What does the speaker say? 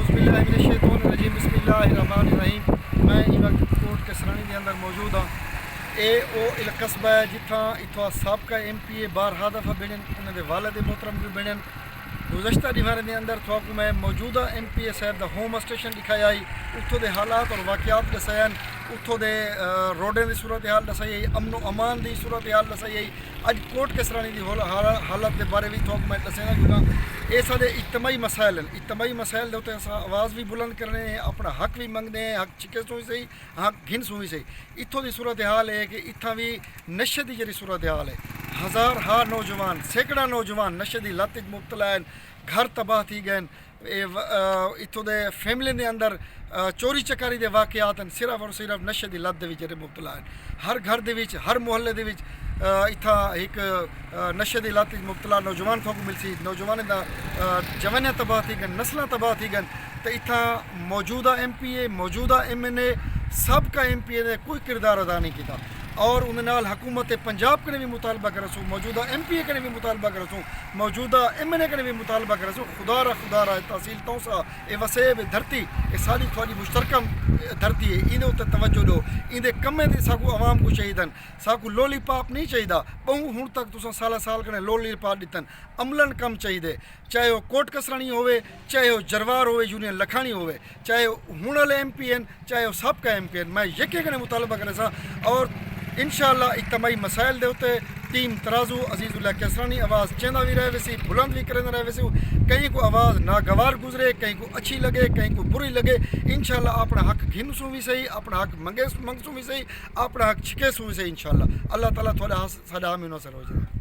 औज़ुबिल्लाहिमिनश्शैतानिर्रजीम बिस्मिल्लाहिर्रहमानिर्रहीम। मैं इस वक्त कोट कसरानी के अंदर मौजूद हाँ। ये वो कस्बा है जिथा इतों सबका MPA बारहा दफ़ा बिड़न उन्होंने वालद मोहतरम भी बिड़न। गुज़श्ता दिहाड़े के अंदर थोड़ा मैं मौजूदा MPA साहब का होम स्टेशन दिखाया आई, उतों के हालात और वाक़यात दसाया, उतों के रोडें की सूरत हाल दसाई आई, अमनो अमान की सूरत हाल दसाई आई। अज कोट कसरानी की हालत के बारे भी थोड़ा मैं दसना जुड़ा। ये सारे इज्तमाही मसाइल हैं, इज्तमाही मसाइल के उत्ते आवाज़ भी बुलंद करने हैं, अपना हक भी मंगते हैं, हक छिके सू सही, हक घिन सू सही। इतों की सूरत हाल है कि इतना भी नशे की जी सूरत हाल है। हज़ार हा नौजवान सैकड़ा नौजवान नशे की लत मुबतला हैं, घर तबाह थी गए। इतों के फैमिली के अंदर चोरी चकारी के वाक़यात हैं, सिर्फ और सिर्फ नशे की लत के मुबतला हैं। हर घर के हर मुहल्ले के इतना एक नशे की लत मुबतला नौजवान को मिलसी। नौजवान का जवानियाँ तबाह थी गए, नस्ल तबाह थी गए। तो इतना मौजूदा MPA मौजूदा MNA सबका MPA ने कोई किरदार अदा नहीं किया और उन हुकूमत पंजाब के भी मुतालबा कर सूँ, मौजूदा MPA के भी मुतालबा कर सूँ, मौजूदा MNA के भी मुतालबा कर सूँ। खुदारा तहसील तौसा ये वसेब धरती ये सारी थोड़ी मुश्तरकम धरती है। इन उत्ते तवज्जो दो, इंदे कमें दी साकू आवाम को चाहिए, साकू लोली पाप नहीं चाहिए। बहु हूँ तक तुसा साल साल कने लोली पाप दितन, अमलन कम चाहिए। चाहे वो कोट कसरानी होवे, चाहे वो जरवार होवे, यूनियन लखानी होवे, चाहे हूँ वाले MPA चाहे वो सबका MPA। मैं यके कने मुतालबा करे सा और इंशाअल्लाह इज्तमाही मसाइल दे उत्ते टीम तराजू अजीजुल्लाह कसरानी आवाज़ चेंदा भी रहे वैसी, बुलंद भी करें रहे वैसी। कहीं को आवाज़ नागवार गुजरे, कहीं को अच्छी लगे, कहीं को बुरी लगे। इंशाअल्लाह अपना हक घिन सू भी सही, अपना हक मंगसू भी सही, अपना हक छिके सू भी सही। इंशाअल्लाह अल्लाह ताला थोड़ा साडा आमीन असर हो जाए।